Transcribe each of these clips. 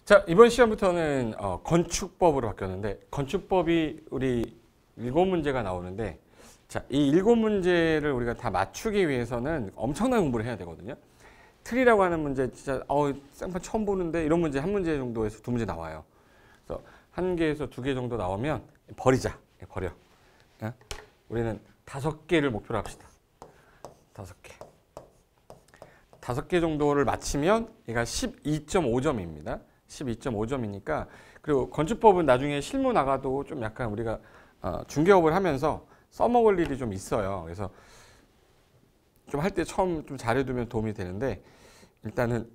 자, 이번 시간부터는 건축법으로 바뀌었는데 건축법이 우리 7문제가 나오는데 자, 이 7문제를 우리가 다 맞추기 위해서는 엄청난 공부를 해야 되거든요. 틀이라고 하는 문제 진짜 쌍판 처음 보는데 이런 문제 한 문제 정도에서 두 문제 나와요. 그래서 한 개에서 두 개 정도 나오면 버리자. 버려. 우리는 5개를 목표로 합시다. 5개. 5개 정도를 맞히면 얘가 12.5점입니다. 12.5점이니까 그리고 건축법은 나중에 실무 나가도 좀 약간 우리가 중개업을 하면서 써먹을 일이 좀 있어요. 그래서 좀 할 때 처음 좀 잘해두면 도움이 되는데 일단은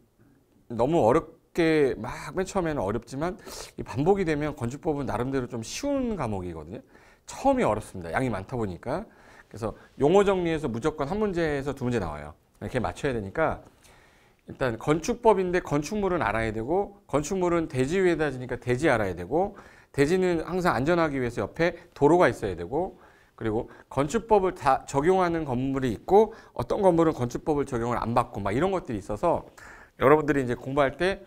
너무 어렵게 막 맨 처음에는 어렵지만 이 반복이 되면 건축법은 나름대로 좀 쉬운 과목이거든요. 처음이 어렵습니다. 양이 많다 보니까. 그래서 용어 정리해서 무조건 한 문제에서 두 문제 나와요. 이렇게 맞춰야 되니까 일단 건축법인데 건축물은 알아야 되고 건축물은 대지 위에다 지니까 대지 알아야 되고 대지는 항상 안전하기 위해서 옆에 도로가 있어야 되고 그리고 건축법을 다 적용하는 건물이 있고 어떤 건물은 건축법을 적용을 안 받고 막 이런 것들이 있어서 여러분들이 이제 공부할 때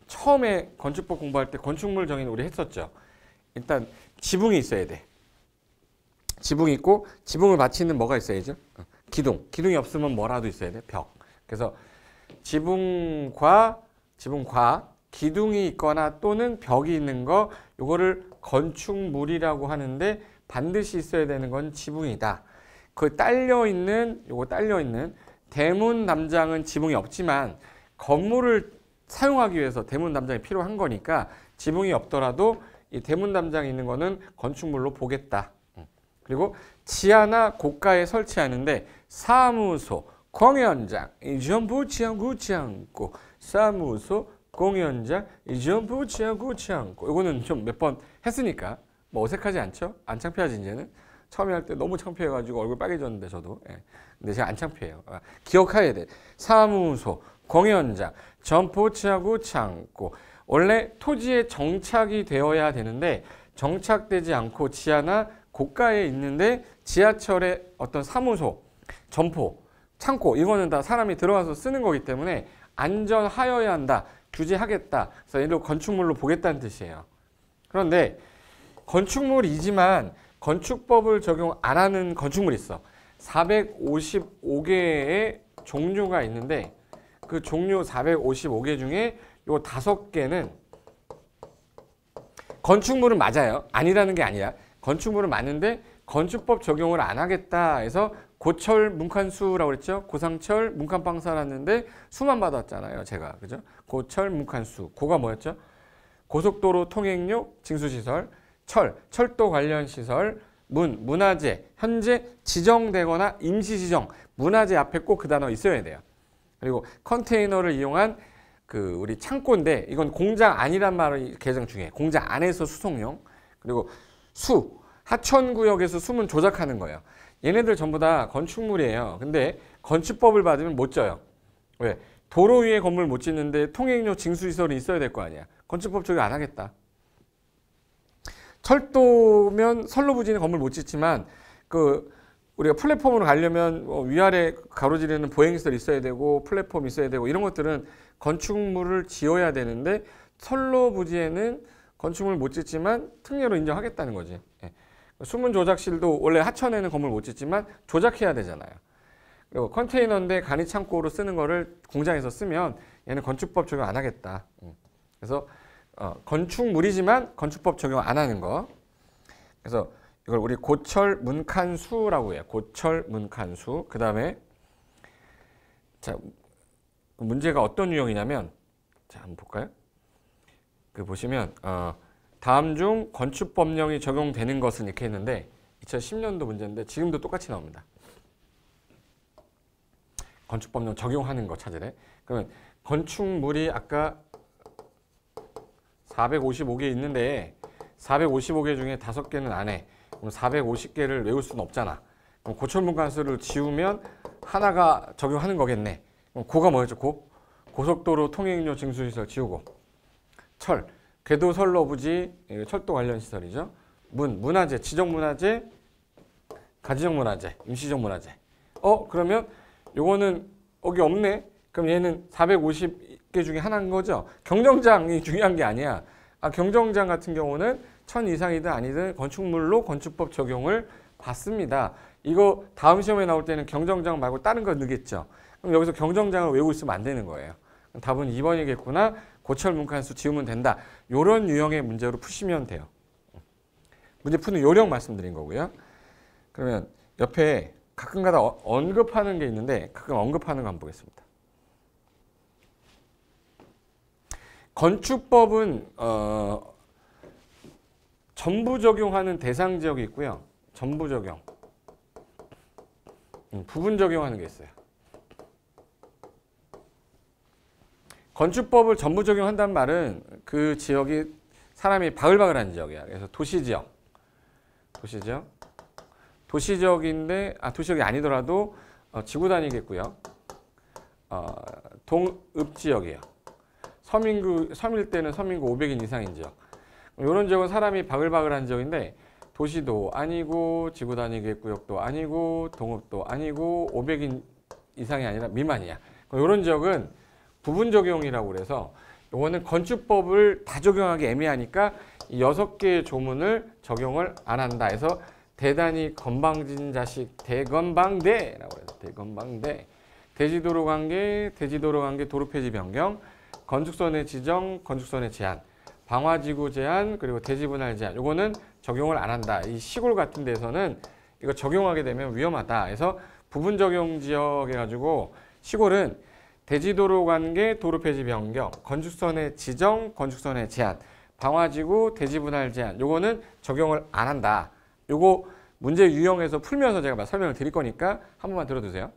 처음에 건축법 공부할 때 건축물 정의는 우리 했었죠. 일단 지붕이 있어야 돼. 지붕이 있고 지붕을 받치는 뭐가 있어야죠? 기둥. 기둥이 없으면 뭐라도 있어야 돼? 벽. 그래서 지붕과 기둥이 있거나 또는 벽이 있는 거 요거를 건축물이라고 하는데 반드시 있어야 되는 건 지붕이다. 그 요거 딸려 있는 대문 담장은 지붕이 없지만 건물을 사용하기 위해서 대문 담장이 필요한 거니까 지붕이 없더라도 이 대문 담장이 있는 거는 건축물로 보겠다. 그리고 지하나 고가에 설치하는데 사무소, 공연장 이 전부 지하구치 않고 사무소, 공연장 이 전부 지하구치 않고 이거는 좀 몇 번 했으니까 뭐 어색하지 않죠? 안 창피하지 이제는? 처음에 할 때 너무 창피해가지고 얼굴 빨개졌는데 저도 근데 제가 안 창피해요. 기억해야 돼. 사무소, 공연장, 점포치하고 창고 원래 토지에 정착이 되어야 되는데 정착되지 않고 지하나 고가에 있는데 지하철의 어떤 사무소, 점포, 창고 이거는 다 사람이 들어가서 쓰는 거기 때문에 안전하여야 한다. 규제하겠다. 그래서 얘를 건축물로 보겠다는 뜻이에요. 그런데 건축물이지만 건축법을 적용 안 하는 건축물이 있어. 455개의 종류가 있는데 그 종류 455개 중에 요 5개는 건축물은 맞아요. 아니라는 게 아니라 건축물은 맞는데 건축법 적용을 안 하겠다 해서 고철 문칸수라고 그랬죠. 고상철 문칸방 살았는데 수만 받았잖아요. 제가. 그죠? 고철 문칸수. 고가 뭐였죠? 고속도로 통행료 징수시설, 철도 관련 시설, 문화재, 현재 지정되거나 임시지정, 문화재 앞에 꼭 그 단어 있어야 돼요. 그리고 컨테이너를 이용한 우리 창고인데 이건 공장 아니란 말이 가장 중요해. 공장 안에서 수송용. 그리고 하천구역에서 수문 조작하는 거예요. 얘네들 전부 다 건축물이에요. 근데 건축법을 받으면 못 져요. 왜? 도로 위에 건물 못 짓는데 통행료 징수시설이 있어야 될 거 아니야. 건축법 적용 안 하겠다. 철도면 선로부지는 건물 못 짓지만 우리가 플랫폼으로 가려면 위아래 가로지르는 보행시설 있어야 되고 플랫폼 있어야 되고 이런 것들은 건축물을 지어야 되는데 선로부지에는 건축물 못 짓지만 특례로 인정하겠다는 거지. 수문 조작실도 원래 하천에는 건물 못 짓지만 조작해야 되잖아요. 그리고 컨테이너인데 간이 창고로 쓰는 거를 공장에서 쓰면 얘는 건축법 적용 안 하겠다. 그래서 건축물이지만 건축법 적용 안 하는 거. 그래서 이걸 우리 고철 문칸수라고 해요. 고철 문칸수. 그 다음에 자 문제가 어떤 유형이냐면 자 한번 볼까요? 보시면 다음 중 건축법령이 적용되는 것은 이렇게 했는데 2010년도 문제인데 지금도 똑같이 나옵니다. 건축법령 적용하는 거 찾으래. 그러면 건축물이 아까 455개 있는데 455개 중에 5개는 안 해. 그럼 450개를 외울 수는 없잖아. 그럼 고철문칸수를 지우면 하나가 적용하는 거겠네. 그럼 고가 뭐였죠? 고속도로 통행료 징수시설 지우고 궤도 선로부지 철도 관련 시설이죠. 문화재, 지정문화재, 가지정문화재, 임시정문화재. 그러면 요거는 여기 없네. 그럼 얘는 450개 150개 중에 하나인 거죠. 경정장이 중요한 게 아니야. 경정장 같은 경우는 1000 이상이든 아니든 건축물로 건축법 적용을 받습니다. 이거 다음 시험에 나올 때는 경정장 말고 다른 거 넣겠죠. 그럼 여기서 경정장을 외우고 있으면 안 되는 거예요. 답은 2번이겠구나. 고철 문칸수 지우면 된다. 이런 유형의 문제로 푸시면 돼요. 문제 푸는 요령 말씀드린 거고요. 그러면 옆에 가끔가다 언급하는 게 있는데 가끔 언급하는 거 한번 보겠습니다. 건축법은 전부 적용하는 대상 지역이 있고요. 전부 적용, 부분 적용하는 게 있어요. 건축법을 전부 적용한다는 말은 그 지역이 사람이 바글바글한 지역이야. 그래서 도시지역, 도시지역인데 도시지역이 아니더라도 지구 단위겠고요. 동읍지역이에요. 섬일 때는 서민구 500인 이상인 지역. 이런 지역은 사람이 바글바글한 지역인데 도시도 아니고 지구 단위 구역도 아니고 동읍도 아니고 500인 이상이 아니라 미만이야. 이런 지역은 부분 적용이라고 그래서 이거는 건축법을 다 적용하기 애매하니까 이 6개의 조문을 적용을 안 한다 해서 대단히 건방진 자식 대건방대라고 해서 대건방대. 대지도로 관계, 도로 폐지 변경, 건축선의 지정, 건축선의 제한, 방화지구 제한, 그리고 대지 분할 제한. 요거는 적용을 안 한다. 이 시골 같은 데서는 이거 적용하게 되면 위험하다. 그래서 부분 적용 지역 해가지고 시골은 대지도로 관계, 도로 폐지 변경, 건축선의 지정, 건축선의 제한, 방화지구, 대지 분할 제한. 요거는 적용을 안 한다. 요거 문제 유형에서 풀면서 제가 설명을 드릴 거니까 한 번만 들어두세요.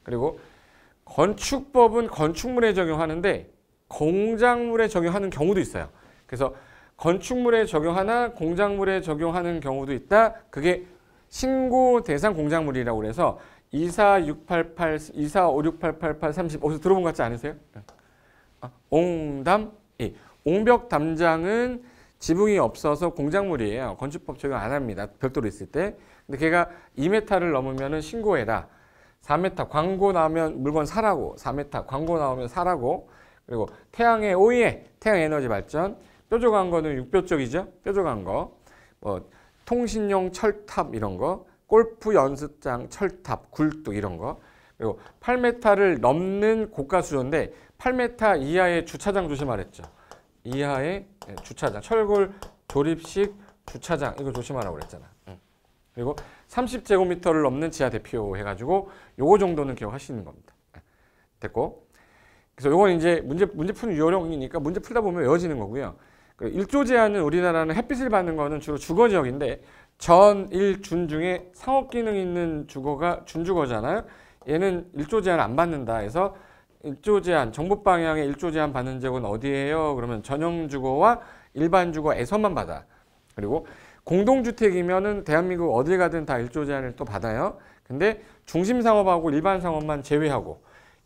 그리고 건축법은 건축물에 적용하는데 공작물에 적용하는 경우도 있어요. 그래서 건축물에 적용하나 공작물에 적용하는 경우도 있다. 그게 신고 대상 공작물이라고 그래서 24688, 2456888, 30 어디서 들어본 것 같지 않으세요? 옹담, 옹벽 담장은 지붕이 없어서 공작물이에요. 건축법 적용 안 합니다. 별도로 있을 때. 근데 걔가 2m를 넘으면 신고해라. 4m 광고 나오면 물건 사라고. 4m 광고 나오면 사라고. 그리고 태양의 오해, 태양에너지 발전. 뾰족한 거는 6뼈쪽이죠. 뾰족한 거. 통신용 철탑 이런 거. 골프 연습장 철탑, 굴뚝 이런 거. 그리고 8m를 넘는 고가 수조인데 8m 이하의 주차장 조심하랬죠. 이하의 주차장, 철골 조립식 주차장 이거 조심하라고 그랬잖아. 그리고 30제곱미터를 넘는 지하 대표 해가지고 요거 정도는 기억하시는 겁니다. 됐고, 그래서 요건 이제 문제 푸는 요령이니까 문제 풀다 보면 외워지는 거고요. 일조 제한은 우리나라는 햇빛을 받는 거는 주로 주거 지역인데 전, 일, 준 중에 상업 기능 있는 주거가 준주거잖아요. 얘는 일조 제한 안 받는다 해서 일조 제한, 정부 방향의 일조 제한 받는 지역은 어디예요? 그러면 전용 주거와 일반 주거에서만 받아. 그리고 공동주택이면은 대한민국 어딜 가든 다 일조 제한을 또 받아요. 근데 중심 상업하고 일반 상업만 제외하고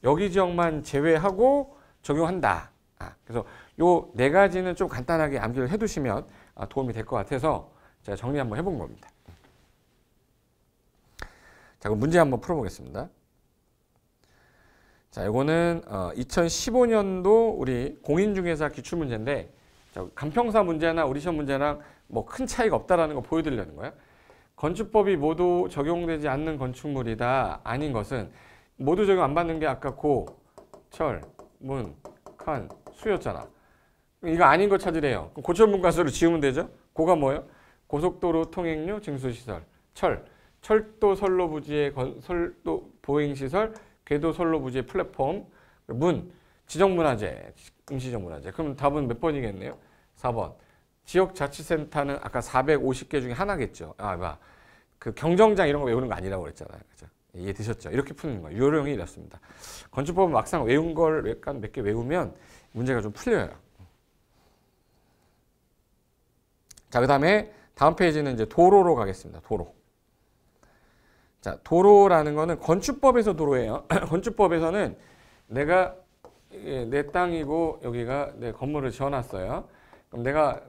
여기 지역만 제외하고 적용한다. 그래서 요 네 가지는 좀 간단하게 암기를 해두시면 도움이 될 것 같아서 제가 정리 한번 해본 겁니다. 자, 그럼 문제 한번 풀어보겠습니다. 자, 이거는 2015년도 우리 공인중개사 기출문제인데 간평사 문제나 우리 시험 문제랑 뭐 큰 차이가 없다라는 거 보여드리려는 거예요. 건축법이 모두 적용되지 않는 건축물이다. 아닌 것은 모두 적용 안 받는 게 아까 고, 철, 문, 칸, 수였잖아. 이거 아닌 거 찾으래요. 그럼 고철 문과수를 지우면 되죠. 고가 뭐예요? 고속도로 통행료 징수시설, 철도 선로 부지의 선로 보행시설, 궤도 선로 부지의 플랫폼, 문, 지정문화재, 임시정문화재. 그럼 답은 몇 번이겠네요? 4번. 지역자치센터는 아까 450개 중에 하나겠죠. 그 경정장 이런 거 외우는 거 아니라고 그랬잖아요. 그죠? 이해되셨죠? 이렇게 푸는 거예요. 요령이 이렇습니다. 건축법은 막상 외운 걸 약간 몇 개 외우면 문제가 좀 풀려요. 자, 그 다음에 다음 페이지는 이제 도로로 가겠습니다. 도로. 자, 도로라는 거는 건축법에서 도로예요. 건축법에서는 내가 내 땅이고 여기가 내 건물을 지어놨어요. 그럼 내가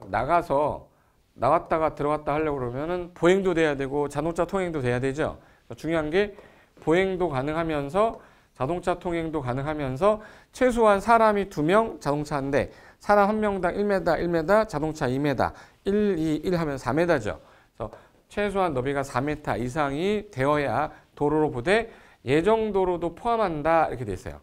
나왔다가 들어갔다 하려고 그러면은 보행도 돼야 되고 자동차 통행도 돼야 되죠. 중요한 게 보행도 가능하면서 자동차 통행도 가능하면서 최소한 사람이 2명, 자동차 한 대, 사람 한 명당 1m, 1m, 자동차 2m, 1, 2, 1 하면 4m죠. 그래서 최소한 너비가 4m 이상이 되어야 도로로 보되 예정도로도 포함한다 이렇게 돼 있어요.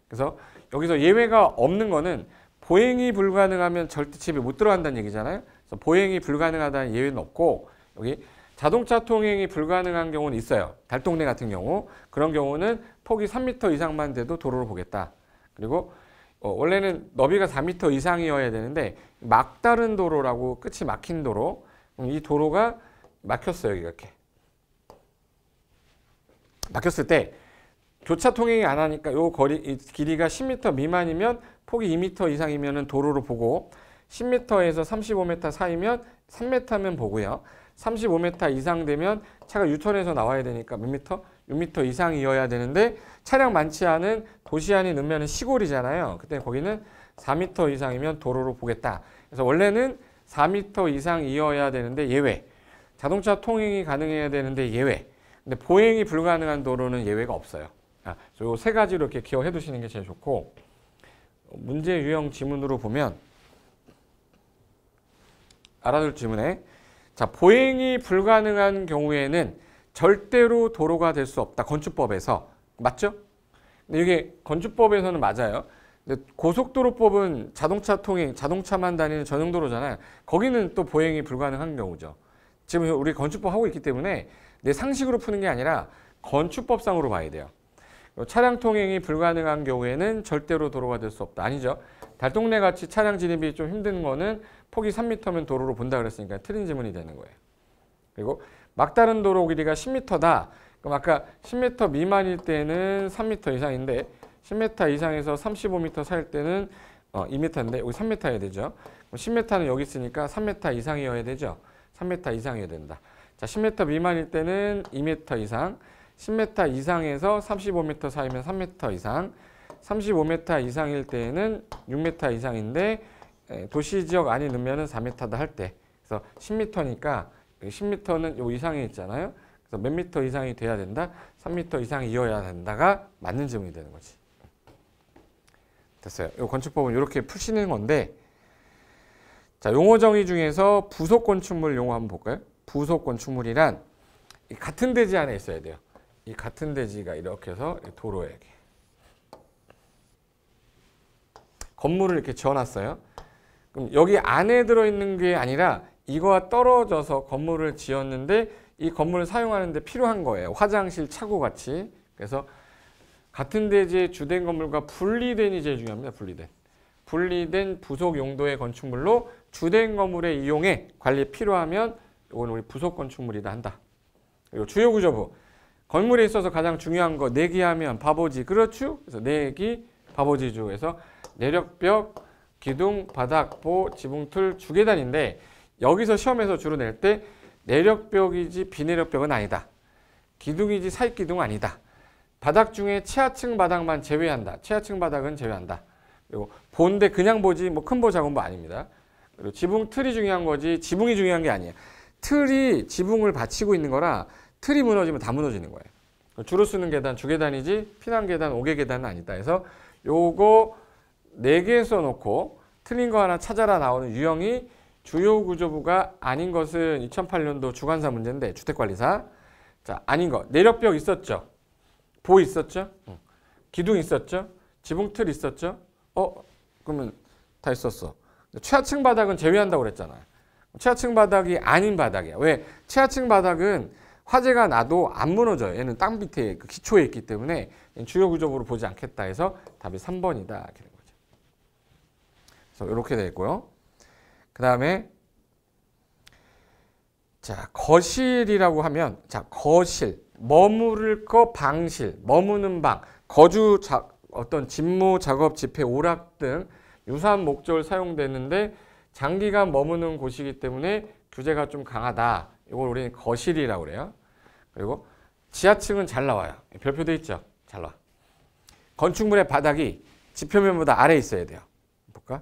그래서 여기서 예외가 없는 거는 보행이 불가능하면 절대 집에 못 들어간다는 얘기잖아요. 그래서 보행이 불가능하다는 예외는 없고 여기 자동차 통행이 불가능한 경우는 있어요. 달동네 같은 경우 그런 경우는 폭이 3m 이상만 돼도 도로로 보겠다. 그리고 원래는 너비가 4m 이상이어야 되는데 막다른 도로라고 끝이 막힌 도로 이 도로가 막혔어요. 이렇게 막혔을 때 교차 통행이 안 하니까 요 거리 이 길이가 10m 미만이면 폭이 2m 이상이면 도로로 보고 10m에서 35m 사이면 3m면 보고요. 35m 이상 되면 차가 유턴해서 나와야 되니까 몇 미터? 6m 이상이어야 되는데 차량 많지 않은 도시 안이 넣으면 시골이잖아요. 그때 거기는 4m 이상이면 도로로 보겠다. 그래서 원래는 4m 이상이어야 되는데 예외. 자동차 통행이 가능해야 되는데 예외. 근데 보행이 불가능한 도로는 예외가 없어요. 요 세 가지로 이렇게 기억해 두시는 게 제일 좋고 문제 유형 지문으로 보면 알아둘 지문에 자 보행이 불가능한 경우에는 절대로 도로가 될 수 없다. 건축법에서 맞죠? 근데 이게 건축법에서는 맞아요. 근데 고속도로법은 자동차 통행, 자동차만 다니는 전용도로잖아요. 거기는 또 보행이 불가능한 경우죠. 지금 우리 건축법 하고 있기 때문에 내 상식으로 푸는 게 아니라 건축법상으로 봐야 돼요. 차량 통행이 불가능한 경우에는 절대로 도로가 될 수 없다. 아니죠. 달동네 같이 차량 진입이 좀 힘든 거는 폭이 3m면 도로로 본다 그랬으니까 틀린 지문이 되는 거예요. 그리고 막다른 도로 길이가 10m다. 그럼 아까 10m 미만일 때는 3m 이상인데 10m 이상에서 35m 사이일 때는 2m인데 여기 3m여야 되죠. 10m는 여기 있으니까 3m 이상이어야 되죠. 3m 이상이어야 된다. 자, 10m 미만일 때는 2m 이상, 10m 이상에서 35m 사이면 3m 이상, 35m 이상일 때에는 6m 이상인데 도시지역 안에 넣으면 4m다 할 때. 그래서 10m니까 10m는 요 이상에 있잖아요. 그래서 몇 미터 이상이 돼야 된다? 3m 이상이어야 된다가 맞는 질문이 되는 거지. 됐어요. 요 건축법은 이렇게 푸시는 건데 자, 용어 정의 중에서 부속 건축물 용어 한번 볼까요? 부속 건축물이란 같은 대지 안에 있어야 돼요. 이 같은 대지가 이렇게 해서 도로에 건물을 이렇게 지어놨어요. 그럼 여기 안에 들어있는 게 아니라 이거와 떨어져서 건물을 지었는데 이 건물을 사용하는데 필요한 거예요. 화장실, 차고 같이. 그래서 같은 대지의 주된 건물과 분리된이 제일 중요합니다. 분리된 부속 용도의 건축물로 주된 건물의 이용에 관리에 필요하면 이건 우리 부속 건축물이다 한다. 그리고 주요 구조부. 건물에 있어서 가장 중요한 거 내기하면 바보지. 그렇죠? 그래서 내기, 바보지주. 해서 내력벽, 기둥, 바닥, 보, 지붕, 틀, 주계단인데 여기서 시험에서 주로 낼 때 내력벽이지 비내력벽은 아니다. 기둥이지 사익기둥 아니다. 바닥 중에 최하층 바닥만 제외한다. 최하층 바닥은 제외한다. 그리고 보인데 그냥 보지 뭐 큰 보 작은 보 아닙니다. 그리고 지붕 틀이 중요한 거지 지붕이 중요한 게 아니에요. 틀이 지붕을 받치고 있는 거라 틀이 무너지면 다 무너지는 거예요. 주로 쓰는 계단 주계단이지 피난계단 5개 계단은 아니다. 해서 요거 4개 써놓고 틀린 거 하나 찾아라 나오는 유형이 주요 구조부가 아닌 것은 2008년도 주관사 문제인데 주택관리사. 자, 아닌 거. 내력벽 있었죠? 보 있었죠? 기둥 있었죠? 지붕 틀 있었죠? 그러면 다 있었어. 최하층 바닥은 제외한다고 그랬잖아요. 최하층 바닥이 아닌 바닥이야. 왜? 최하층 바닥은 화재가 나도 안 무너져요. 얘는 땅 밑에 그 기초에 있기 때문에 주요 구조부로 보지 않겠다 해서 답이 3번이다. 이렇게 된 거죠. 그래서 이렇게 되어 있고요. 그 다음에 자 거실이라고 하면 자 거실 머무를 거 방실 머무는 방 거주 어떤 집무 작업 집회 오락 등 유사한 목적을 사용되는데 장기간 머무는 곳이기 때문에 규제가 좀 강하다. 이걸 우리는 거실이라고 그래요. 그리고 지하층은 잘 나와요. 별표돼 있죠. 잘 나와. 건축물의 바닥이 지표면보다 아래에 있어야 돼요. 볼까?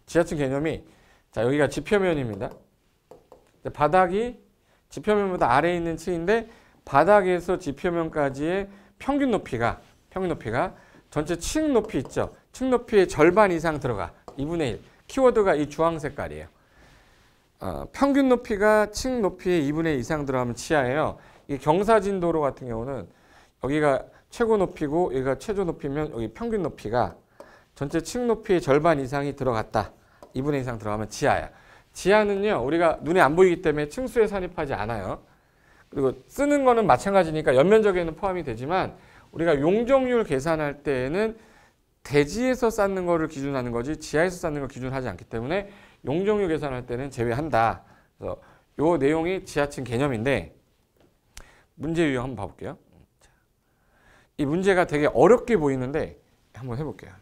지하층 개념이 자 여기가 지표면입니다. 바닥이 지표면보다 아래에 있는 층인데 바닥에서 지표면까지의 평균 높이가 전체 층 높이 있죠. 층 높이의 절반 이상 들어가. 2분의 1. 키워드가 이 주황 색깔이에요. 평균 높이가 층 높이의 2분의 1 이상 들어가면 지하예요. 이 경사진도로 같은 경우는 여기가 최고 높이고 여기가 최저 높이면 여기 평균 높이가 전체 층 높이의 절반 이상이 들어갔다. 2분의 1 이상 들어가면 지하야. 지하는요, 우리가 눈에 안 보이기 때문에 층수에 산입하지 않아요. 그리고 쓰는 거는 마찬가지니까 연면적에는 포함이 되지만 우리가 용적률 계산할 때에는 대지에서 쌓는 거를 기준하는 거지 지하에서 쌓는 걸 기준하지 않기 때문에 용적률 계산할 때는 제외한다. 그래서 요 내용이 지하층 개념인데 문제 유형 한번 봐볼게요. 이 문제가 되게 어렵게 보이는데 한번 해볼게요.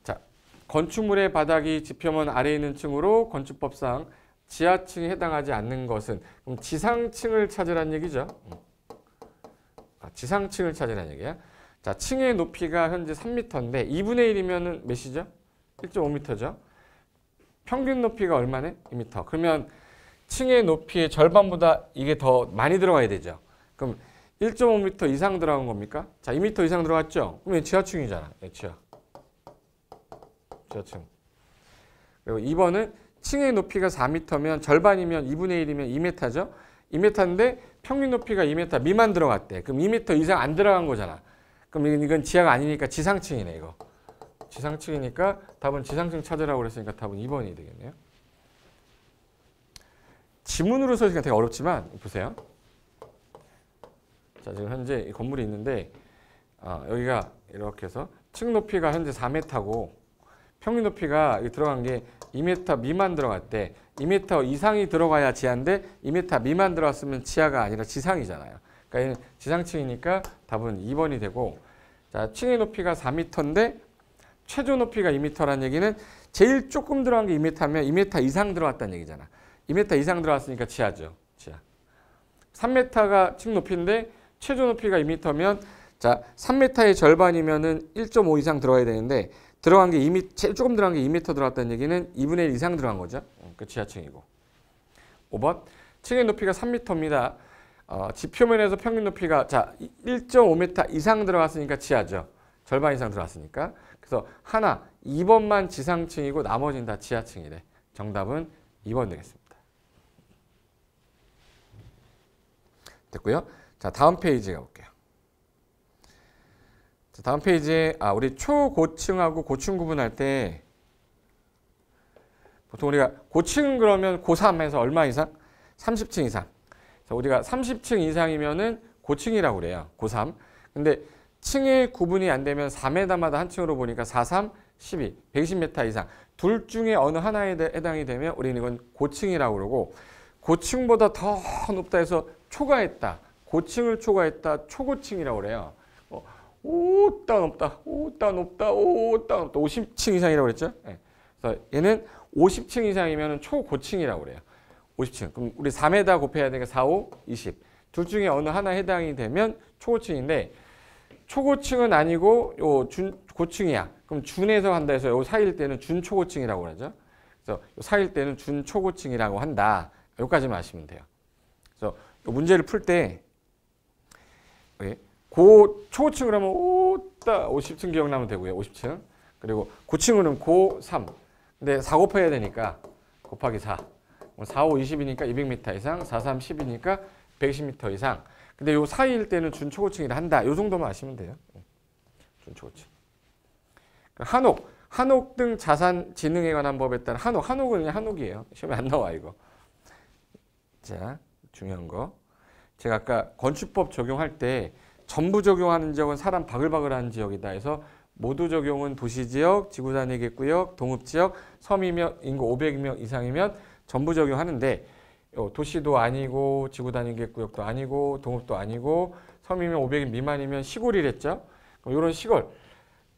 자, 건축물의 바닥이 지표면 아래에 있는 층으로 건축법상 지하층에 해당하지 않는 것은 그럼 지상층을 찾으라는 얘기죠. 지상층을 찾으라는 얘기야. 자, 층의 높이가 현재 3m인데 2분의 1이면 몇이죠? 1.5m죠. 평균 높이가 얼마네? 2m. 그러면 층의 높이의 절반보다 이게 더 많이 들어가야 되죠. 그럼 1.5m 이상 들어간 겁니까? 자, 2m 이상 들어갔죠? 그럼 지하층이잖아. 지하층. 그리고 2번은 층의 높이가 4m면 절반이면 2분의 1이면 2m죠. 2m인데 평균 높이가 2m 미만 들어갔대. 그럼 2m 이상 안 들어간 거잖아. 그럼 이건 지하가 아니니까 지상층이네, 이거. 지상층이니까 답은 지상층 찾으라고 그랬으니까 답은 2번이 되겠네요. 지문으로 써있으니까 되게 어렵지만 보세요. 자, 지금 현재 이 건물이 있는데 여기가 이렇게 해서 층 높이가 현재 4m고 평균 높이가 여기 들어간 게 2m 미만 들어갔대. 2m 이상이 들어가야 지하인데 2m 미만 들어갔으면 지하가 아니라 지상이잖아요. 그러니까 얘는 지상층이니까 답은 2번이 되고, 자, 층의 높이가 4m인데 최저 높이가 2m라는 얘기는 제일 조금 들어간 게 2m면 2m 이상 들어갔다는 얘기잖아. 2m 이상 들어갔으니까 지하죠. 지하. 3m가 층 높이인데 최저 높이가 2m면 자, 3m의 절반이면은 1.5 이상 들어가야 되는데 들어간 게 2m, 제일 조금 들어간 게 2m 들어갔다는 얘기는 2분의 1 이상 들어간 거죠. 그 지하층이고. 5번. 층의 높이가 3m입니다. 지표면에서 평균 높이가 자 1.5m 이상 들어갔으니까 지하죠. 절반 이상 들어갔으니까. 그래서 하나 2번만 지상층이고 나머지는 다 지하층이래. 정답은 2번 되겠습니다. 됐고요. 자, 다음 페이지 가볼게요. 자, 다음 페이지에 우리 초고층하고 고층 구분할 때 보통 우리가 고층 그러면 고3에서 얼마 이상? 30층 이상. 그래서 우리가 30층 이상이면은 고층이라고 그래요. 고3. 근데 층의 구분이 안 되면 4m마다 한 층으로 보니까 4, 3, 12, 120m 이상. 둘 중에 어느 하나에 해당이 되면 우리는 이건 고층이라고 그러고, 고층보다 더 높다 해서 초과했다. 고층을 초과했다. 초고층이라고 그래요. 오따 높다. 오따 높다. 오따 높다. 50층 이상이라고 그랬죠? 네. 그래서 얘는 50층 이상이면 초고층이라고 그래요. 50층. 그럼 우리 4m 곱해야 되니까 4, 5, 20. 둘 중에 어느 하나 해당이 되면 초고층인데, 초고층은 아니고 요 고층이야. 그럼 준에서 한다 해서 요 사이일 때는 준초고층이라고 그러죠. 그래서 요 사이일 때는 준초고층이라고 한다. 여기까지만 아시면 돼요. 그래서 요 문제를 풀 때 초고층 그러면 50층 기억나면 되고요. 50층. 그리고 고층은 고3. 근데 4 곱해야 되니까 곱하기 4. 4, 5, 20이니까 200m 이상, 4, 3, 10이니까 120m 이상. 근데 요 사이일 때는 준초고층이라 한다. 요 정도만 아시면 돼요. 준초고층. 한옥 등 자산 지능에 관한 법에 따른 한옥은 그냥 한옥이에요. 시험에 안 나와 이거. 자, 중요한 거. 제가 아까 건축법 적용할 때 전부 적용하는 지역은 사람 바글바글한 지역이다 해서 모두 적용은 도시지역, 지구단위계구역, 동읍지역, 섬이면 인구 500명 이상이면 전부 적용하는데 도시도 아니고 지구단위계구역도 아니고 동읍도 아니고 섬이면 500인 미만이면 시골이랬죠. 그럼 이런 시골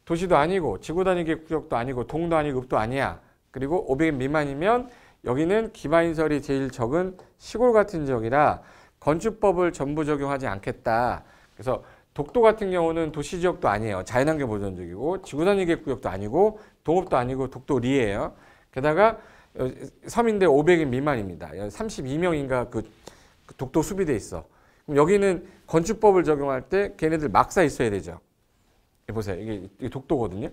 도시도 아니고 지구단위계구역도 아니고 동도 아니고 읍도 아니야. 그리고 500인 미만이면 여기는 기반시설이 제일 적은 시골 같은 지역이라 건축법을 전부 적용하지 않겠다. 그래서 독도 같은 경우는 도시지역도 아니에요. 자연환경 보전지역이고 지구단위계구역도 아니고 동읍도 아니고 독도리예요. 게다가 서민대 500인 미만입니다. 32명인가 그 독도 수비돼 있어. 그럼 여기는 건축법을 적용할 때 걔네들 막사 있어야 되죠. 보세요. 이게 독도거든요.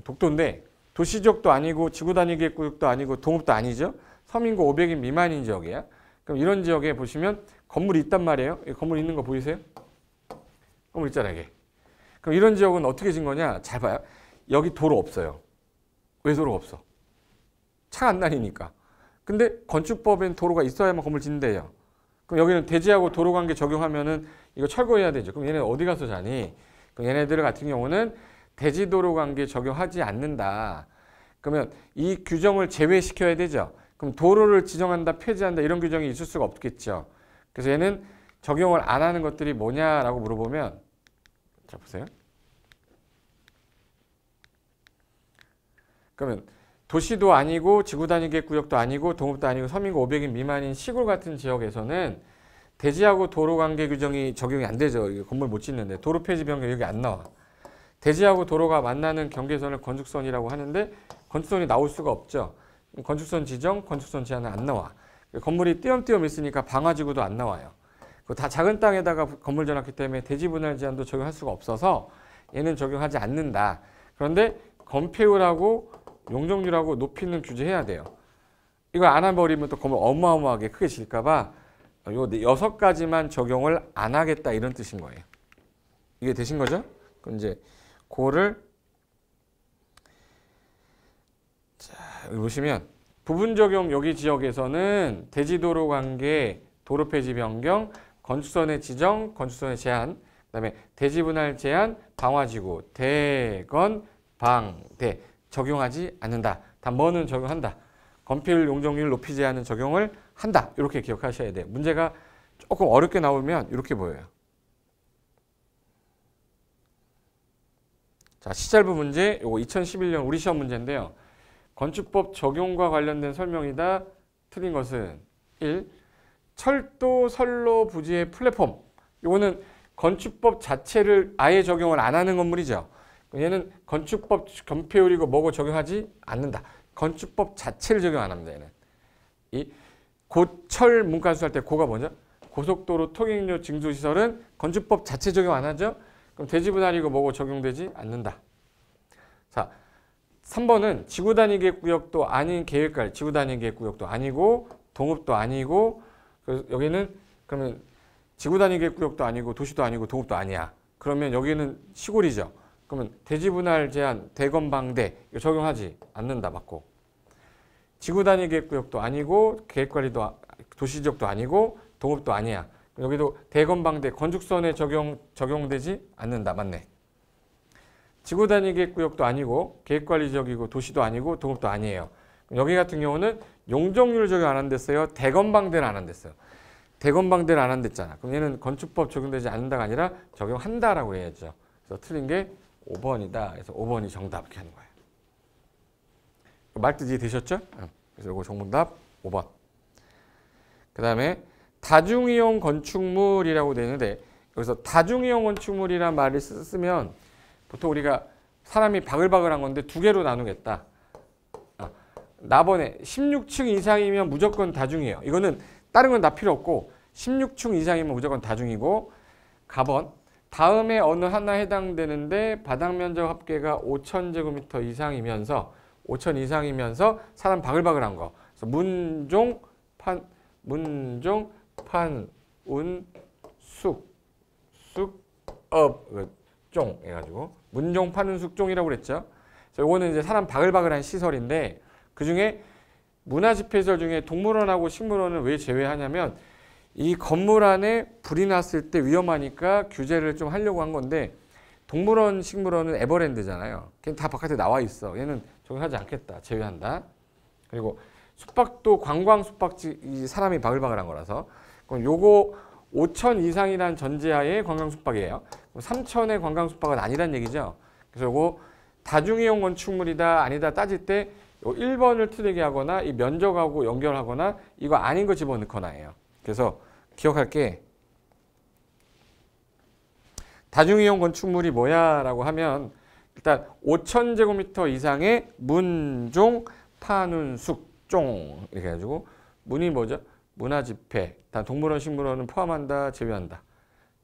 독도인데 도시지역도 아니고 지구단위계획구역도 아니고 동읍도 아니죠. 서민구 500인 미만인 지역이야. 그럼 이런 지역에 보시면 건물이 있단 말이에요. 건물 있는 거 보이세요? 건물 있잖아요. 이게. 그럼 이런 지역은 어떻게 진 거냐? 잘 봐요. 여기 도로 없어요. 왜 도로가 없어? 차 안 다니니까. 근데 건축법엔 도로가 있어야만 건물 짓는데요. 그럼 여기는 대지하고 도로 관계 적용하면은 이거 철거해야 되죠. 그럼 얘네 어디 가서 자니? 그럼 얘네들 같은 경우는 대지도로 관계 적용하지 않는다. 그러면 이 규정을 제외시켜야 되죠. 그럼 도로를 지정한다, 폐지한다 이런 규정이 있을 수가 없겠죠. 그래서 얘는 적용을 안 하는 것들이 뭐냐라고 물어보면 자 보세요. 그러면 도시도 아니고 지구단위계획구역도 아니고 동읍도 아니고 서민구 500인 미만인 시골 같은 지역에서는 대지하고 도로 관계 규정이 적용이 안 되죠. 건물 못 짓는데 도로 폐지 변경 여기 안 나와. 대지하고 도로가 만나는 경계선을 건축선이라고 하는데 건축선이 나올 수가 없죠. 건축선 지정, 건축선 제한은 안 나와. 건물이 띄엄띄엄 있으니까 방화지구도 안 나와요. 다 작은 땅에다가 건물 지어놨기 때문에 대지 분할 제한도 적용할 수가 없어서 얘는 적용하지 않는다. 그런데 건폐율하고 용적률하고 높이는 규제해야 돼요. 이거 안 해버리면 또 건물 어마어마하게 크게 질까봐 요 6가지만 적용을 안 하겠다 이런 뜻인 거예요. 이게 되신 거죠? 그럼 이제 그거를 자 여기 보시면 부분 적용 여기 지역에서는 대지도로 관계, 도로 폐지 변경, 건축선의 지정, 건축선의 제한, 그다음에 대지 분할 제한, 방화지구, 대건, 방, 대 적용하지 않는다. 단 뭐는 적용한다. 건폐율, 용적률, 높이 제한은 적용을 한다. 이렇게 기억하셔야 돼요. 문제가 조금 어렵게 나오면 이렇게 보여요. 자, 시짧은 문제, 요거 2011년 우리 시험 문제인데요. 건축법 적용과 관련된 설명이다. 틀린 것은 1. 철도 선로 부지의 플랫폼. 요거는 건축법 자체를 아예 적용을 안 하는 건물이죠. 얘는 건축법 건폐율이고 뭐고 적용하지 않는다. 건축법 자체를 적용 안 합니다. 얘는. 이 고철 문간수 할 때 고가 뭐죠? 고속도로 통행료 징수시설은 건축법 자체 적용 안 하죠? 그럼 대지 분할이고 뭐고 적용되지 않는다. 자, 3번은 지구단위계획구역도 아닌 계획관리, 지구단위계획구역도 아니고 동읍도 아니고 그래서 여기는 그러면 지구단위계획구역도 아니고 도시도 아니고 동읍도 아니야. 그러면 여기는 시골이죠. 그러면 대지 분할 제한, 대건방대 이거 적용하지 않는다 맞고. 지구단위계획구역도 아니고 계획관리도 도시지역도 아니고 동읍도 아니야. 여기도 대건방대 건축선에 적용되지 않는다 맞네. 지구단위계획구역도 아니고 계획관리지역이고 도시도 아니고 동읍도 아니에요. 여기 같은 경우는 용적률 적용 안 한댔어요. 대건방대는 안 한댔어요. 대건방대는 안 한댔잖아. 그럼 얘는 건축법 적용되지 않는다가 아니라 적용한다라고 해야죠. 그래서 틀린 게 5번이다. 그래서 5번이 정답 이렇게 하는 거예요. 말뜻 이해되셨죠? 그래서 이거 정답 5번. 그 다음에 다중이용 건축물이라고 되어 있는데 여기서 다중이용 건축물이란 말을 쓰면 보통 우리가 사람이 바글바글한 건데 두 개로 나누겠다. 나번에 16층 이상이면 무조건 다중이에요. 이거는 다른 건 다 필요 없고 16층 이상이면 무조건 다중이고 가번 다음에 어느 하나 해당되는데 바닥 면적 합계가 5,000제곱미터 이상이면서 5,000 이상이면서 사람 바글바글한 거. 그래서 문종, 판, 운, 종 해가지고 문종, 판, 운, 숙, 종이라고 그랬죠. 그래서 이거는 이제 사람 바글바글한 시설인데 그 중에 문화집회시설 중에 동물원하고 식물원을 왜 제외하냐면 이 건물 안에 불이 났을 때 위험하니까 규제를 좀 하려고 한 건데 동물원, 식물원은 에버랜드잖아요. 걔는 다 바깥에 나와 있어. 얘는 적용하지 않겠다. 제외한다. 그리고 숙박도 관광 숙박지 이 사람이 바글바글한 거라서 그럼 요거 5,000 이상이라는 전제하에 관광 숙박이에요. 3,000의 관광 숙박은 아니란 얘기죠. 그래서 요거 다중이용 건축물이다 아니다 따질 때 요 1번을 틀리게 하거나 이 면적하고 연결하거나 이거 아닌 거 집어넣거나 해요. 그래서 기억할 게 다중이용 건축물이 뭐야 라고 하면 일단 5,000제곱미터 이상의 문종, 파눈, 숙종 이렇게 해가지고 문이 뭐죠? 문화집회. 단 동물원, 식물원은 포함한다, 제외한다.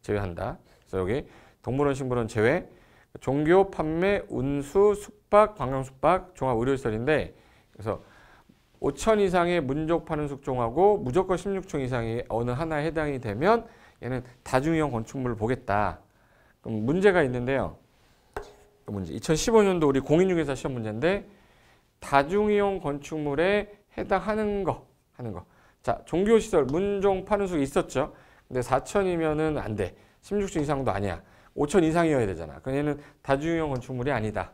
제외한다. 그래서 여기 동물원, 식물원 제외. 종교, 판매, 운수, 숙박, 관광숙박, 종합의료시설인데 그래서 5천 이상의 문종, 파는, 숙종하고 무조건 16층 이상이 어느 하나에 해당이 되면 얘는 다중이용 건축물을 보겠다. 그럼 문제가 있는데요. 그 문제 2015년도 우리 공인중개사 시험 문제인데 다중이용 건축물에 해당하는 거 하는 거. 자, 종교시설 문종, 파는, 숙 있었죠. 근데 4천이면은 안 돼. 16층 이상도 아니야. 5천 이상이어야 되잖아. 그럼 얘는 다중이용 건축물이 아니다.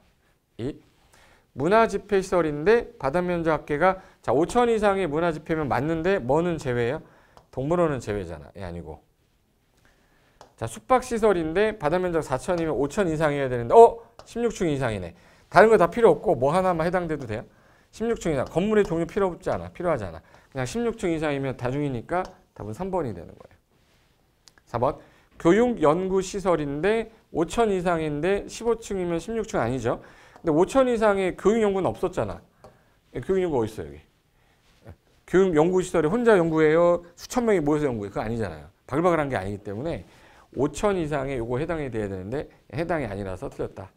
이 문화집회시설인데 바닥면적 합계가 자 5천 이상의 문화집회면 맞는데 뭐는 제외예요? 동물원은 제외잖아. 얘 아니고. 자 숙박시설인데 바닥면적 4천이면 5천 이상이어야 되는데 16층 이상이네. 다른 거 다 필요 없고 뭐 하나만 해당돼도 돼요? 16층 이상. 건물의 종류 필요 없지 않아. 필요하지 않아. 그냥 16층 이상이면 다중이니까 답은 3번이 되는 거예요. 4번 교육연구시설인데 5천 이상인데 15층이면 16층 아니죠. 근데 5천 이상의 교육연구는 없었잖아. 교육연구 어디 있어요 여기? 교육연구시설에 혼자 연구해요? 수천 명이 모여서 연구해? 그거 아니잖아요. 바글바글한 게 아니기 때문에 5천 이상의 요거 해당이 돼야 되는데 해당이 아니라서 틀렸다.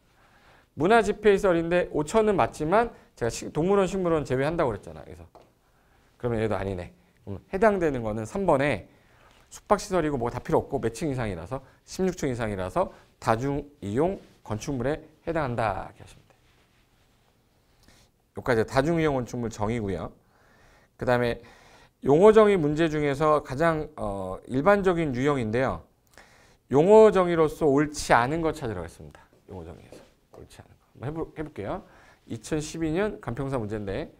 문화집회시설인데 5천은 맞지만 제가 동물원, 식물원 제외한다고 그랬잖아. 그래서 그러면 얘도 아니네. 해당되는 거는 3번에 숙박시설이고 뭐 다 필요 없고 몇 층 이상이라서 16층 이상이라서 다중이용 건축물에 해당한다 이렇게 하시면 돼요. 여기까지 다중이용 건축물 정의고요. 그 다음에 용어정의 문제 중에서 가장 일반적인 유형인데요. 용어정의로서 옳지 않은 거 찾으러 가겠습니다. 용어정의에서 옳지 않은 거 한번 해볼게요. 2012년 간평사 문제인데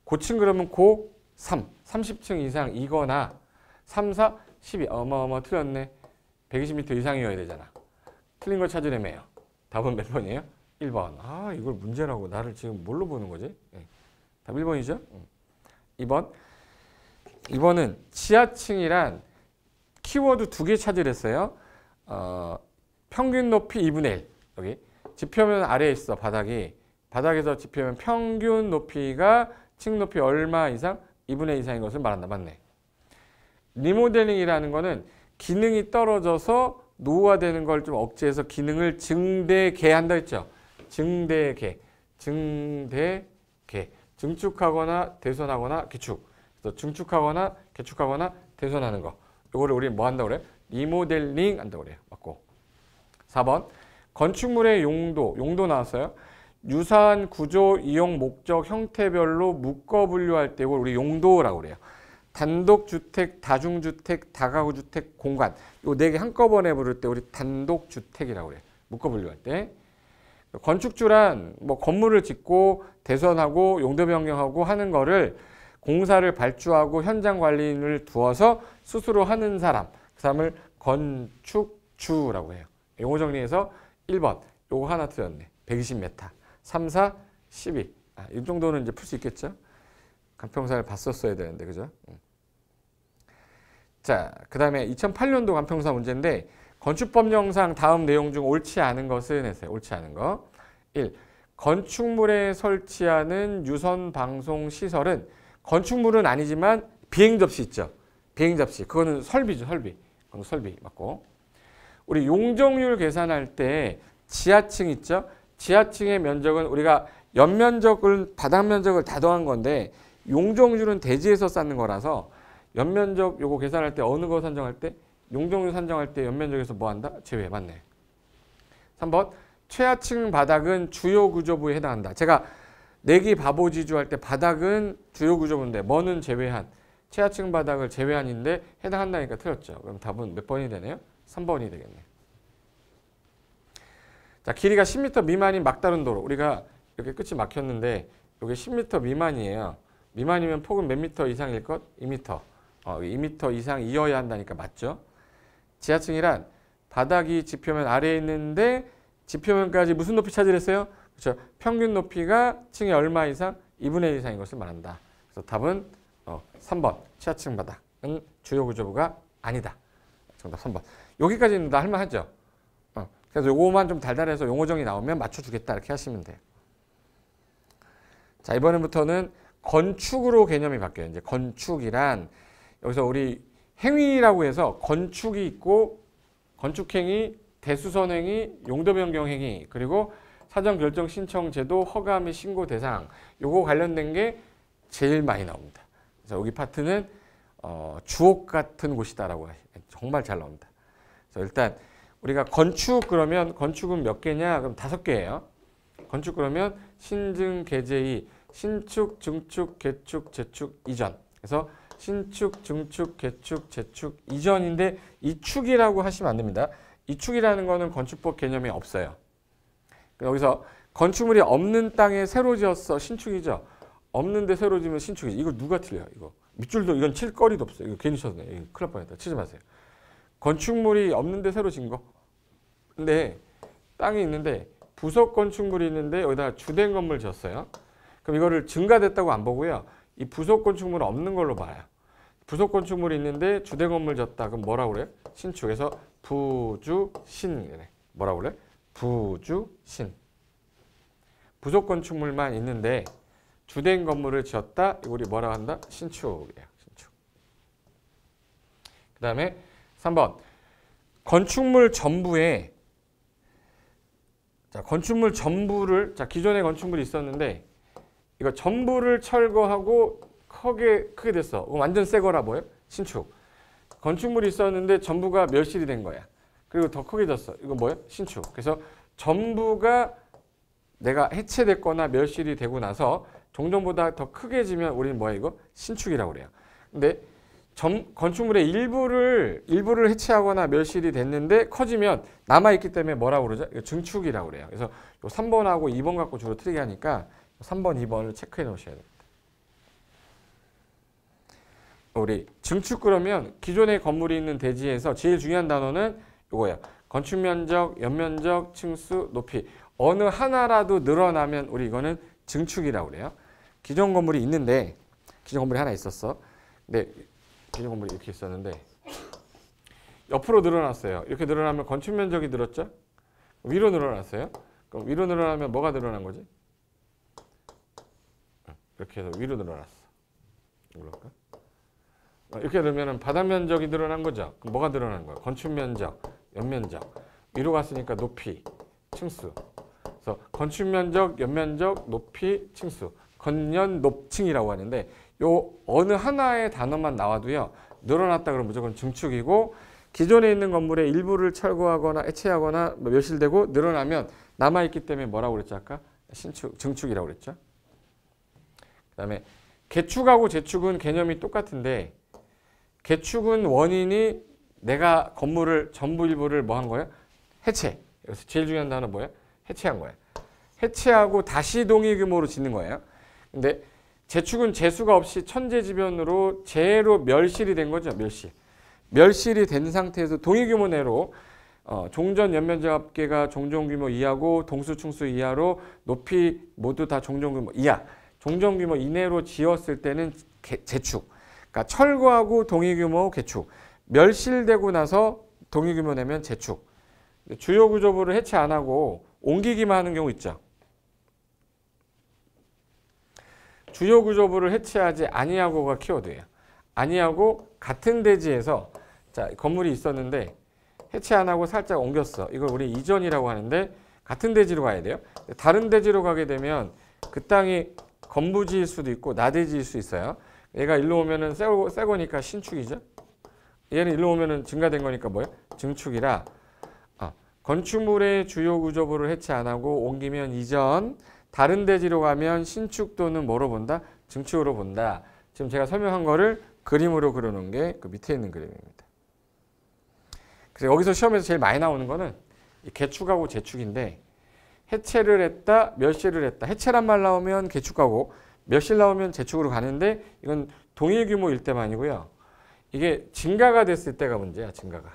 고층 그러면 고 3, 30층 이상이거나 3, 4, 12 어마어마 틀렸네. 120m 이상이어야 되잖아. 틀린 걸 찾으려면요. 답은 몇 번이에요? 1번. 아 이걸 문제라고 나를 지금 뭘로 보는 거지? 네. 답 1번이죠? 2번. 2번은 지하층이란 키워드 2개 찾으랬어요. 평균 높이 2분의 1. 여기 지표면 아래에 있어 바닥이. 바닥에서 지표면 평균 높이가 층 높이 얼마 이상? 2분의 2 이상인 것을 말한다. 맞네. 리모델링이라는 거는 기능이 떨어져서 노후화되는 걸 좀 억제해서 기능을 증대개한다 했죠. 증대개, 증축하거나 대손하거나 개축. 그래서 증축하거나 개축하거나 대손하는 거. 이거를 우리 뭐 한다고 그래요? 리모델링 한다고 그래요. 맞고. 4번 건축물의 용도 나왔어요. 유사한 구조, 이용 목적, 형태별로 묶어 분류할 때 이걸 우리 용도라고 그래요. 단독주택, 다중주택, 다가구주택, 공간 요 4개 한꺼번에 부를 때 우리 단독주택이라고 그래요. 묶어 분류할 때. 건축주란 뭐 건물을 짓고 대선하고 용도 변경하고 하는 거를 공사를 발주하고 현장 관리인을 두어서 스스로 하는 사람. 그 사람을 건축주라고 해요. 용어 정리해서 1번 요거 하나 틀렸네. 120m. 3, 4, 12. 이 정도는 이제 풀 수 있겠죠? 간평사를 봤었어야 되는데, 그죠? 자, 그 다음에 2008년도 간평사 문제인데, 건축법령상 다음 내용 중 옳지 않은 것은 했어요. 옳지 않은 거. 1. 건축물에 설치하는 유선 방송 시설은 건축물은 아니지만 비행 접시 있죠. 비행 접시. 그거는 설비죠, 설비. 그건 설비 맞고. 우리 용적률 계산할 때 지하층 있죠? 지하층의 면적은 우리가 연면적을 바닥 면적을 다 더한 건데 용적률은 대지에서 쌓는 거라서 연면적 요거 계산할 때 어느 거 산정할 때 용적률 산정할 때 연면적에서 뭐 한다? 제외. 맞네. 3번 최하층 바닥은 주요 구조부에 해당한다. 제가 내기 바보지주 할 때 바닥은 주요 구조부인데 뭐는 제외한 최하층 바닥을 제외한인데 해당한다니까 틀렸죠. 그럼 답은 몇 번이 되네요? 3번이 되겠네요. 자, 길이가 10m 미만인 막다른 도로. 우리가 이렇게 끝이 막혔는데 이게 10m 미만이에요. 미만이면 폭은 몇 미터 이상일 것? 2m. 2m 이상이어야 한다니까 맞죠? 지하층이란 바닥이 지표면 아래에 있는데 지표면까지 무슨 높이 차지했어요? 그렇죠. 평균 높이가 층이 얼마 이상? 2분의 1 이상인 것을 말한다. 그래서 답은 3번. 지하층 바닥은 주요 구조부가 아니다. 정답 3번. 여기까지는 다 할만하죠? 그래서 요거만 좀 달달해서 용어 정리 나오면 맞춰주겠다 이렇게 하시면 돼요. 자, 이번부터는 건축으로 개념이 바뀌어요. 이제 건축이란 여기서 우리 행위라고 해서 건축이 있고 건축행위, 대수선행위, 용도변경행위, 그리고 사전결정 신청 제도, 허가 및 신고 대상 요거 관련된 게 제일 많이 나옵니다. 그래서 여기 파트는 주옥 같은 곳이다라고 정말 잘 나옵니다. 그래서 일단 우리가 건축 그러면 건축은 몇 개냐? 그럼 5개예요. 건축 그러면 신증, 개제의, 신축, 증축, 개축, 재축, 이전. 그래서 신축, 증축, 개축, 재축, 이전인데 이축이라고 하시면 안 됩니다. 이축이라는 거는 건축법 개념이 없어요. 여기서 건축물이 없는 땅에 새로 지었어. 신축이죠. 없는데 새로 지으면 신축이지. 이거 누가 틀려요? 이거 밑줄도 이건 칠 거리도 없어요. 이거 괜히 쳤네. 이거 큰일 날 뻔했다. 치지 마세요. 건축물이 없는데 새로 지은 거. 근데 땅이 있는데 부속 건축물이 있는데 여기다가 주된 건물 지었어요. 그럼 이거를 증가됐다고 안 보고요. 이 부속 건축물은 없는 걸로 봐요. 부속 건축물이 있는데 주된 건물 지었다. 그럼 뭐라고 그래요? 신축에서 부주신. 뭐라고 그래? 부주신. 부속 건축물만 있는데 주된 건물을 지었다. 이거 우리 뭐라고 한다? 신축이에요. 신축. 그 다음에 3번. 건축물 전부에 자, 건축물 전부를 기존에 건축물이 있었는데 이거 전부를 철거하고 크게 됐어. 완전 새 거라 뭐예요? 신축. 건축물이 있었는데 전부가 멸실이 된 거야. 그리고 더 크게 졌어. 이거 뭐예요? 신축. 그래서 전부가 내가 해체됐거나 멸실이 되고 나서 종전보다 더 크게 지면 우리는 뭐야 이거? 신축이라고 그래요. 근데 건축물의 일부를 해체하거나 멸실이 됐는데 커지면 남아있기 때문에 뭐라고 그러죠? 이거 증축이라고 그래요. 그래서 요 3번하고 2번 갖고 주로 틀리게 하니까 3번, 2번을 체크해 놓으셔야 됩니다. 우리 증축 그러면 기존의 건물이 있는 대지에서 제일 중요한 단어는 이거예요. 건축면적, 연면적, 층수, 높이. 어느 하나라도 늘어나면 우리 이거는 증축이라고 그래요. 기존 건물이 있는데 기존 건물이 하나 있었어. 근데 기존 건물이 이렇게 있었는데 옆으로 늘어났어요. 이렇게 늘어나면 건축 면적이 늘었죠? 위로 늘어났어요. 그럼 위로 늘어나면 뭐가 늘어난 거지? 이렇게 해서 위로 늘어났어. 그럴까? 이렇게 되면 바닥 면적이 늘어난 거죠. 그럼 뭐가 늘어난 거야? 건축 면적, 연면적. 위로 갔으니까 높이, 층수. 그래서 건축 면적, 연면적, 높이, 층수. 건연, 높층이라고 하는데 요 어느 하나의 단어만 나와도요. 늘어났다 그러면 무조건 증축이고 기존에 있는 건물의 일부를 철거하거나 해체하거나 멸실되고 늘어나면 남아있기 때문에 뭐라고 그랬죠? 아까? 신축, 증축이라고 그랬죠. 그 다음에 개축하고 재축은 개념이 똑같은데 개축은 원인이 내가 건물을 전부 일부를 뭐 한 거예요? 해체. 여기서 제일 중요한 단어 뭐예요? 해체한 거예요. 해체하고 다시 동일 규모로 짓는 거예요. 근데 재축은 재수가 없이 천재지변으로 재로 멸실이 된 거죠. 멸실. 멸실이 된 상태에서 동일 규모 내로 종전 연면적 합계가 종전 규모 이하고 동수 층수 이하로 높이 모두 다 종전 규모 이하. 종전 규모 이내로 지었을 때는 재축. 그러니까 철거하고 동일 규모 개축. 멸실되고 나서 동일 규모 내면 재축. 주요 구조부를 해체 안 하고 옮기기만 하는 경우 있죠. 주요 구조부를 해체하지 아니하고가 키워드예요. 아니하고 같은 대지에서 자, 건물이 있었는데 해체 안 하고 살짝 옮겼어. 이걸 우리 이전이라고 하는데 같은 대지로 가야 돼요. 다른 대지로 가게 되면 그 땅이 건부지일 수도 있고 나대지일 수 있어요. 얘가 일로 오면은 새 거니까 신축이죠. 얘는 일로 오면은 증가된 거니까 뭐예요? 증축이라 건축물의 주요 구조부를 해체 안 하고 옮기면 이전, 다른 대지로 가면 신축 또는 뭐로 본다? 증축으로 본다. 지금 제가 설명한 거를 그림으로 그려놓은 게 그 밑에 있는 그림입니다. 그래서 여기서 시험에서 제일 많이 나오는 거는 이 개축하고 재축인데 해체를 했다, 멸실을 했다. 해체란 말 나오면 개축하고 멸실 나오면 재축으로 가는데 이건 동일 규모일 때만이고요. 이게 증가가 됐을 때가 문제야. 증가.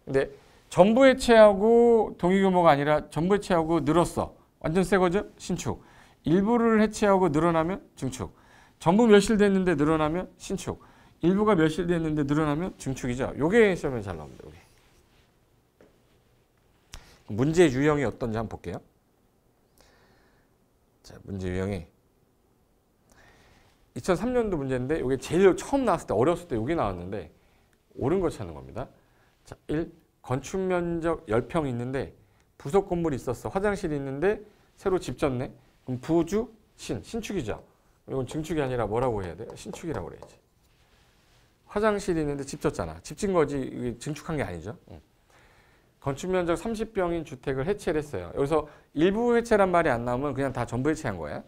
근데 전부 해체하고 동일 규모가 아니라 전부 해체하고 늘었어. 완전 새 거죠? 신축. 일부를 해체하고 늘어나면 증축. 전부 멸실됐는데 늘어나면 신축. 일부가 멸실됐는데 늘어나면 증축이죠. 요게 시험에 잘 나옵니다. 요게. 문제 유형이 어떤지 한번 볼게요. 자, 문제 유형이 2003년도 문제인데 이게 제일 처음 나왔을 때 어렸을 때 여기 나왔는데 옳은 거 찾는 겁니다. 자, 1. 건축 면적 10평 있는데 부속 건물이 있었어. 화장실이 있는데 새로 집 졌네. 그럼 부주 신축이죠. 이건 증축이 아니라 뭐라고 해야 돼? 신축이라고 그래야지. 화장실이 있는데 집 졌잖아. 집 진 거지 이게 증축한 게 아니죠. 건축 면적 30평인 주택을 해체를 했어요. 여기서 일부 해체란 말이 안 나오면 그냥 다 전부 해체한 거야.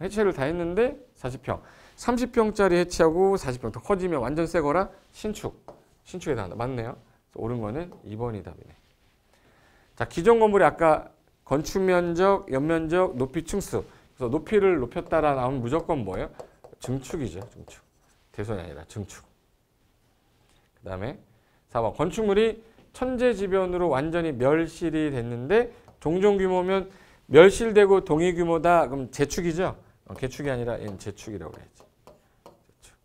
해체를 다 했는데 40평. 30평짜리 해체하고 40평 더 커지면 완전 새 거라 신축에 나온다. 맞네요. 옳은 거는 2번이 답이네. 자, 기존 건물이 아까 건축 면적, 연면적, 높이, 층수. 그래서 높이를 높였다라 나오면 무조건 뭐예요? 증축이죠. 증축. 대손이 아니라 증축. 그 다음에 4번. 건축물이 천재지변으로 완전히 멸실이 됐는데 종종 규모면 멸실되고 동일 규모다. 그럼 재축이죠. 개축이 아니라 얘는 재축이라고 그래야지. 재축.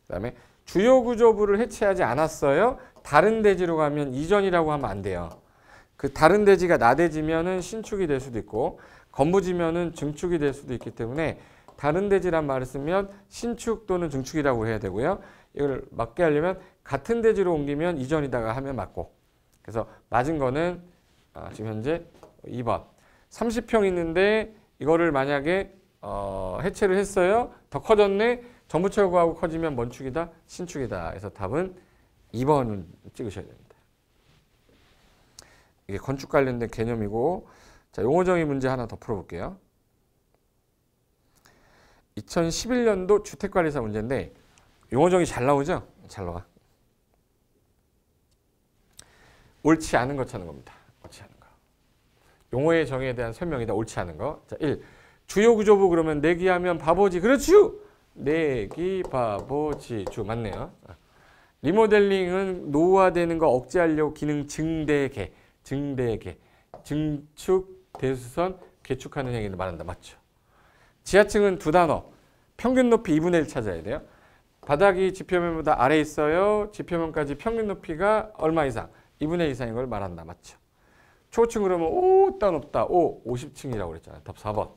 그 다음에 주요 구조부를 해체하지 않았어요. 다른 대지로 가면 이전이라고 하면 안 돼요. 그 다른 대지가 나대지면은 신축이 될 수도 있고 건부지면은 증축이 될 수도 있기 때문에 다른 대지란 말을 쓰면 신축 또는 증축이라고 해야 되고요. 이걸 맞게 하려면 같은 대지로 옮기면 이전이다가 하면 맞고. 그래서 맞은 거는 지금 현재 2번. 30평 있는데 이거를 만약에 해체를 했어요. 더 커졌네. 정부 철거하고 커지면 뭔축이다? 신축이다. 그래서 답은 2번을 찍으셔야 됩니다. 이게 건축 관련된 개념이고, 자, 용어정의 문제 하나 더 풀어볼게요. 2011년도 주택관리사 문제인데 용어정의 잘 나오죠? 잘 나와. 옳지 않은 거 찾는 겁니다. 옳지 않은 거. 용어의 정의에 대한 설명이다. 옳지 않은 거. 자, 1. 주요 구조부 그러면 내기하면 바보지. 그렇죠? 내기, 바보지, 주. 맞네요. 리모델링은 노후화되는 거 억제하려고 기능 증대개, 증축, 대수선, 개축하는 행위를 말한다. 맞죠? 지하층은 두 단어. 평균 높이 2분의 1 찾아야 돼요. 바닥이 지표면보다 아래 있어요. 지표면까지 평균 높이가 얼마 이상? 2분의 1 이상인 걸 말한다. 맞죠? 초고층 그러면 오따 높다. 50층이라고 그랬잖아요. 답 4번.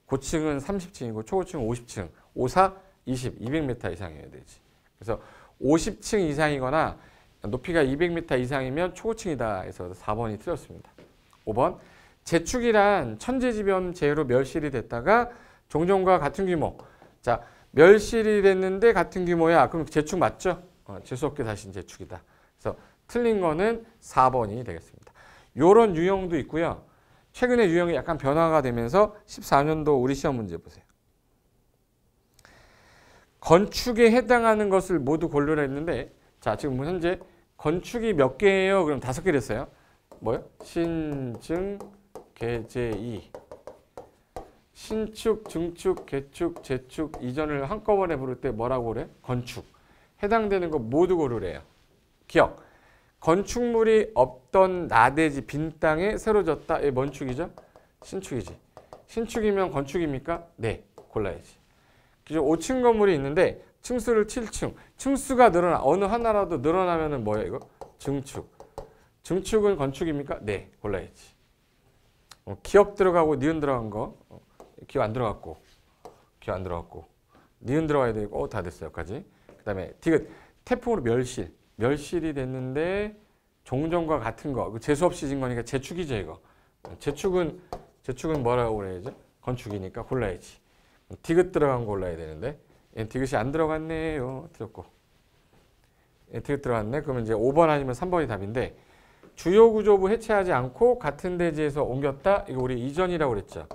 고층은 30층이고 초고층은 50층. 5, 4, 20, 200m 이상이어야 되지. 그래서 50층 이상이거나 높이가 200m 이상이면 초고층이다. 해서 4번이 틀렸습니다. 5번. 재축이란 천재지변 재해로 멸실이 됐다가 종전과 같은 규모. 자, 멸실이 됐는데 같은 규모야. 그럼 재축 맞죠? 재수없게 다시 재축이다. 그래서 틀린 거는 4번이 되겠습니다. 요런 유형도 있고요. 최근에 유형이 약간 변화가 되면서 14년도 우리 시험 문제 보세요. 건축에 해당하는 것을 모두 고르라 했는데, 자, 지금 현재 건축이 몇 개예요? 그럼 5개 됐어요. 뭐요? 신증, 개재이. 신축, 증축, 개축, 재축, 이전을 한꺼번에 부를 때 뭐라고 그래? 건축. 해당되는 거 모두 고르래요. 기억. 건축물이 없던 나대지 빈 땅에 새로 졌다. 이게 뭔 축이죠? 신축이지. 신축이면 건축입니까? 네. 골라야지. 기존 5층 건물이 있는데 층수를 7층. 층수가 늘어나. 어느 하나라도 늘어나면은 뭐예요, 이거? 증축. 증축은 건축입니까? 네. 골라야지. 기억 들어가고 니은 들어간 거. 기억 안 들어갔고. 기억 안 들어갔고. 니은 들어가야 되고. 다 됐어요. 여기까지. 그 다음에 디귿. 태풍으로 멸실. 멸실이 됐는데 종전과 같은 거. 재수없이 진 거니까 재축이죠, 이거. 재축은 뭐라고 그래야죠? 건축이니까 골라야지. 디귿 들어간 거 골라야 되는데 디귿이 안 들어갔네요. 틀렸고. 디귿 들어갔네. 그러면 이제 5번 아니면 3번이 답인데 주요 구조부 해체하지 않고 같은 대지에서 옮겼다. 이거 우리 이전이라고 그랬죠.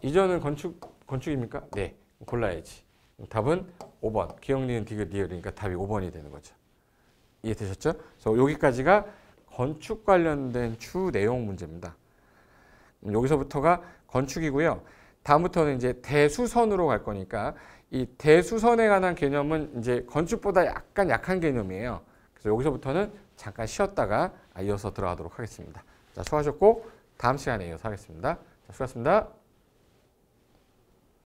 이전은 건축입니까? 네. 골라야지. 답은 5번. 기억, 니은, 디귿, 리을이니까 답이 5번이 되는 거죠. 이해되셨죠? 그래서 여기까지가 건축 관련된 주 내용 문제입니다. 여기서부터가 건축이고요. 다음부터는 이제 대수선으로 갈 거니까 이 대수선에 관한 개념은 이제 건축보다 약간 약한 개념이에요. 그래서 여기서부터는 잠깐 쉬었다가 이어서 들어가도록 하겠습니다. 자, 수고하셨고 다음 시간에 이어서 하겠습니다. 자, 수고하셨습니다.